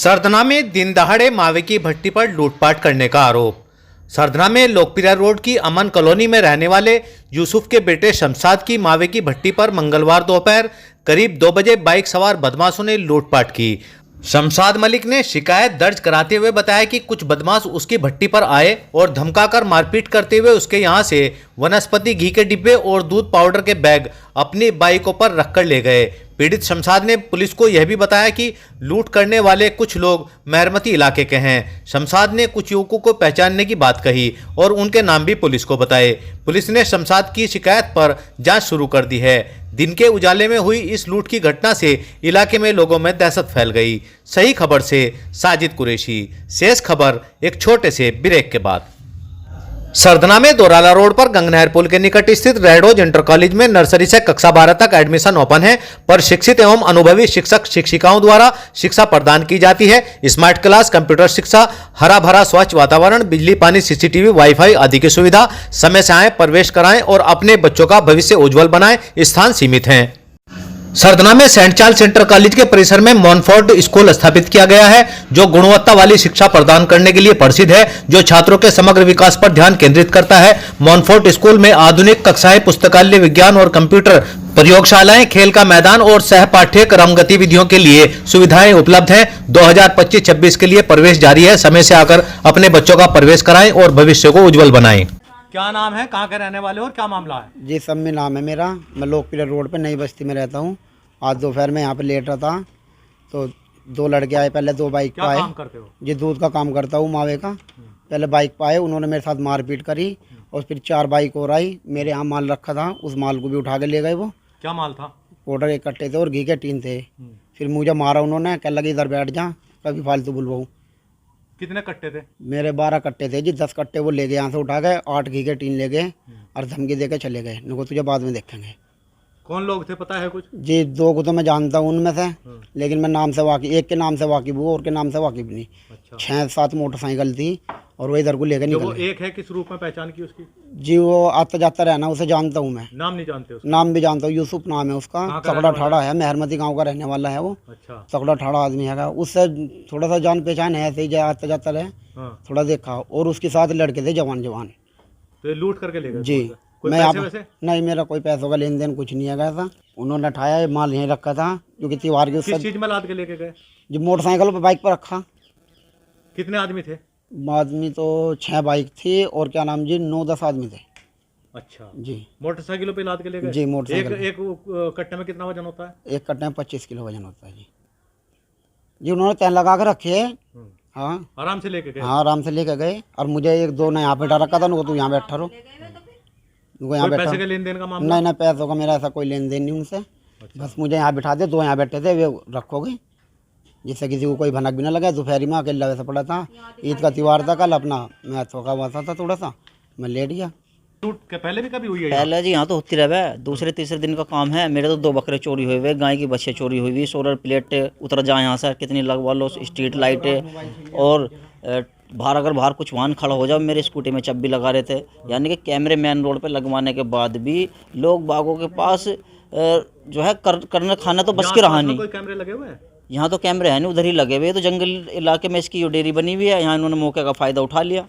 सरधना में दिन दहाड़े मावे की भट्टी पर लूटपाट करने का आरोप। सरधना में लोकप्रिय रोड की अमन कॉलोनी में रहने वाले यूसुफ के बेटे शमशाद की मावे की भट्टी पर मंगलवार दोपहर करीब 2 बजे बाइक सवार बदमाशों ने लूटपाट की। शमशाद मलिक ने शिकायत दर्ज कराते हुए बताया कि कुछ बदमाश उसकी भट्टी पर आए और धमकाकर मारपीट करते हुए उसके यहां से वनस्पति घी के डिब्बे और दूध पाउडर के बैग अपनी बाइकों पर रखकर ले गए। पीड़ित शमशाद ने पुलिस को यह भी बताया कि लूट करने वाले कुछ लोग मेहरमती इलाके के हैं। शमशाद ने कुछ युवकों को पहचानने की बात कही और उनके नाम भी पुलिस को बताए। पुलिस ने शमशाद की शिकायत पर जांच शुरू कर दी है। दिन के उजाले में हुई इस लूट की घटना से इलाके में लोगों में दहशत फैल गई। सही खबर से साजिद कुरैशी। शेष खबर एक छोटे से ब्रेक के बाद। सरधना में दोराला रोड पर गंगनहर पुल के निकट स्थित रेडोज इंटर कॉलेज में नर्सरी से कक्षा 12 तक एडमिशन ओपन है। पर शिक्षित एवं अनुभवी शिक्षक शिक्षिकाओं द्वारा शिक्षा प्रदान की जाती है। स्मार्ट क्लास, कंप्यूटर शिक्षा, हरा भरा स्वच्छ वातावरण, बिजली पानी, सीसीटीवी, वाईफाई आदि की सुविधा। समय से आए, प्रवेश कराएं और अपने बच्चों का भविष्य उज्जवल बनाएं। स्थान सीमित हैं। सरधना में सेंट चार्ल्स इंटर कॉलेज के परिसर में मॉनफोर्ट स्कूल स्थापित किया गया है, जो गुणवत्ता वाली शिक्षा प्रदान करने के लिए प्रसिद्ध है, जो छात्रों के समग्र विकास पर ध्यान केंद्रित करता है। मॉनफोर्ट स्कूल में आधुनिक कक्षाएं, पुस्तकालय, विज्ञान और कंप्यूटर प्रयोगशालाएं, खेल का मैदान और सह पाठ्यक्रम गतिविधियों के लिए सुविधाएं उपलब्ध हैं। 2025-26 के लिए प्रवेश जारी है। समय से आकर अपने बच्चों का प्रवेश कराएं और भविष्य को उज्जवल बनाएं। क्या नाम है, कहाँ के रहने वाले हो और क्या मामला है? जी सम्मी नाम है मेरा। मैं लोकप्रिय रोड पे नई बस्ती में रहता हूँ। आज दोपहर में यहाँ पे लेट रहा था तो 2 लड़के आए। पहले 2 बाइक पे आए। क्या काम करते हो? जी दूध का काम करता हूँ, मावे का। पहले बाइक पे आए, उन्होंने मेरे साथ मारपीट करी और फिर 4 बाइक और आई। मेरे यहाँ माल रखा था, उस माल को भी उठा के ले गए। वो क्या माल था? पाउडर के कट्टे थे और घी के टीन थे। फिर मुझे मारा उन्होंने, कह लगे इधर बैठ जा, कभी फालतू बुलवाऊँ। कितने कट्टे थे? मेरे 12 कट्टे थे जी। 10 कट्टे वो ले गए, यहाँ से उठा गए। 8 घी के टीन ले गए और धमकी दे के चले गए। इनको तुझे बाद में देखेंगे। कौन लोग थे, पता है कुछ? जी 2 को तो मैं जानता हूँ उनमें से, लेकिन मैं नाम से वाकिफ, एक के नाम से वाकिफ हूँ और के नाम से वाकिफ नहीं। अच्छा। 6-7 मोटरसाइकिल थी और वो इधर को लेकर जो निकल वो गए। एक है, किस रूप में पहचान की उसकी? जी वो आता जाता रहना, उसे जानता हूँ मैं। नाम नहीं जानते उसका? नाम भी जानता हूँ, यूसुफ नाम है उसका। कहाँ का तकड़ा रहने ठाड़ा है, मेहरमती गाँव का रहने वाला है वो। अच्छा। तकड़ा ठाड़ा आदमी है। उससे थोड़ा सा जान पहचान है, ऐसे ही आता जाता रहे। हाँ। थोड़ा देखा। और उसके साथ लड़के थे जवान। तो ये लूट करके ले गए? जी कोई मैं पैसे आप वैसे? नहीं, मेरा कोई पैसों का लेन देन कुछ नहीं है था। उन्होंने उठाया, माल यहीं रखा था क्योंकि त्योहार के किस चीज में लाद के लेके गए? जो मोटरसाइकिल पर बाइक पर रखा। कितने आदमी थे? आदमी तो 6 बाइक थी और क्या नाम जी 9-10 आदमी थे। अच्छा जी मोटरसाइकिलों पे लाद के ले गए? जी मोटरसाइकिल। एक कट्टे में कितना वजन होता है? एक कट्टे में 25 किलो वजन होता है जी। जी उन्होंने तय लगा के रखे है। हाँ आराम से लेके गए? हाँ आराम से लेके गए। और मुझे 1-2 ने यहाँ बैठा रखा था। उनको तू यहाँ बैठा रहो, उनको यहाँ बैठा। पैसे के लेन देन का मामला? नहीं, पैसों का मेरा ऐसा कोई लेन देन नहीं उनसे। बस मुझे यहाँ बिठा दे, 2 यहाँ बैठे थे, वे रखोगे जिससे किसी को कोई भनक भी ना लगे। दोपहरी में अकेला वैसे पड़ा था। ईद का त्यौहार था कल, अपना मैं थोका हुआ था थोड़ा सा, मैं लेट गया। लूट के पहले भी कभी हुई है? पहले जी यहाँ तो होती रहे। दूसरे तीसरे दिन का काम है। मेरे तो 2 बकरे चोरी हुए हुए, गाय की बच्चे चोरी हुई हुई, सोलर प्लेट उतर जाए यहाँ से, कितनी लगवा लो, स्ट्रीट लाइटें। और बाहर अगर बाहर कुछ वाहन खड़ा हो जाओ, मेरे स्कूटी में चब्बी लगा रहे थे। यानी कि कैमरे मेन रोड पे लगवाने के बाद भी लोग बागों के पास जो है करने खाना तो बस की रहा नहीं। कोई कैमरे लगे हुए हैं? यहाँ तो कैमरे हैं नहीं, उधर ही लगे हुए। तो जंगल इलाके में इसकी डेयरी बनी हुई है, यहाँ इन्होंने मौके का फ़ायदा उठा लिया।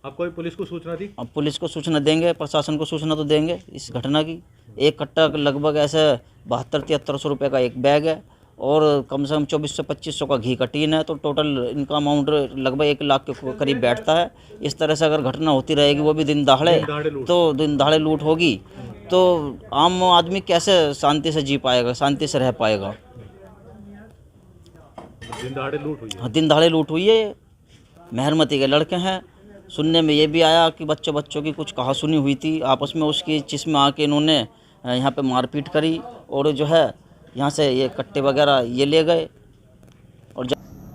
अब कोई पुलिस को सूचना दी? अब पुलिस को सूचना देंगे, प्रशासन को सूचना तो देंगे इस घटना की। एक कट्टा लगभग ऐसे 7200-7300 रुपये का एक बैग है और कम से कम 2400-2500 का घी का टीन है। तो टोटल इनका अमाउंट लगभग 1 लाख के करीब बैठता है। इस तरह से अगर घटना होती रहेगी, वो भी दिन दहाड़े, तो दिन दहाड़े लूट होगी, तो आम आदमी कैसे शांति से जी पाएगा, शांति से रह पाएगा? दिन दहाड़े लूट हुई है? हाँ दिन दहाड़े लूट हुई है। मेहरमती के लड़के हैं। सुनने में ये भी आया कि बच्चों की कुछ कहा सुनी हुई थी आपस में, उसकी जिसमें आके इन्होंने यहाँ पे मारपीट करी और जो है यहाँ से ये कट्टे वगैरह ये ले गए। और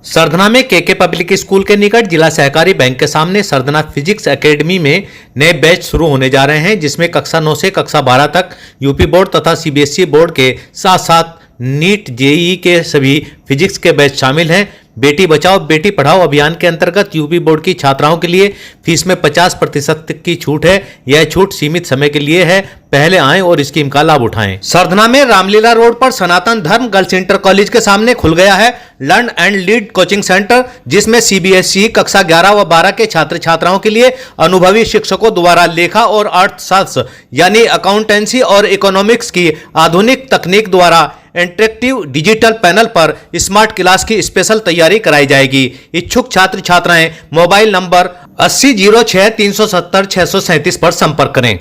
सरधना में केके पब्लिक स्कूल के निकट जिला सहकारी बैंक के सामने सरधना फिजिक्स एकेडमी में नए बैच शुरू होने जा रहे हैं, जिसमें कक्षा 9 से कक्षा 12 तक यूपी बोर्ड तथा सीबीएसई बोर्ड के साथ साथ नीट जेईई के सभी फिजिक्स के बैच शामिल हैं। बेटी बचाओ बेटी पढ़ाओ अभियान के अंतर्गत यूपी बोर्ड की छात्राओं के लिए फीस में 50% की छूट है। यह छूट सीमित समय के लिए है। पहले आएं और स्कीम का लाभ उठाएं। सरधना में रामलीला रोड पर सनातन धर्म गर्ल्स इंटर कॉलेज के सामने खुल गया है learn and lead coaching centre, जिसमें CBSE कक्षा 11 व 12 के छात्र छात्राओं के लिए अनुभवी शिक्षकों द्वारा लेखा और अर्थशास्त्र यानी अकाउंटेंसी और इकोनॉमिक्स की आधुनिक तकनीक द्वारा इंटरेक्टिव डिजिटल पैनल पर स्मार्ट क्लास की स्पेशल तैयारी कराई जाएगी। इच्छुक छात्र छात्राएं मोबाइल नंबर 8006-370-637 पर संपर्क करें।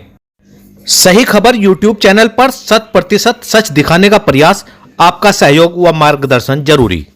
सही खबर YouTube चैनल पर 100% सच दिखाने का प्रयास, आपका सहयोग व मार्गदर्शन जरूरी।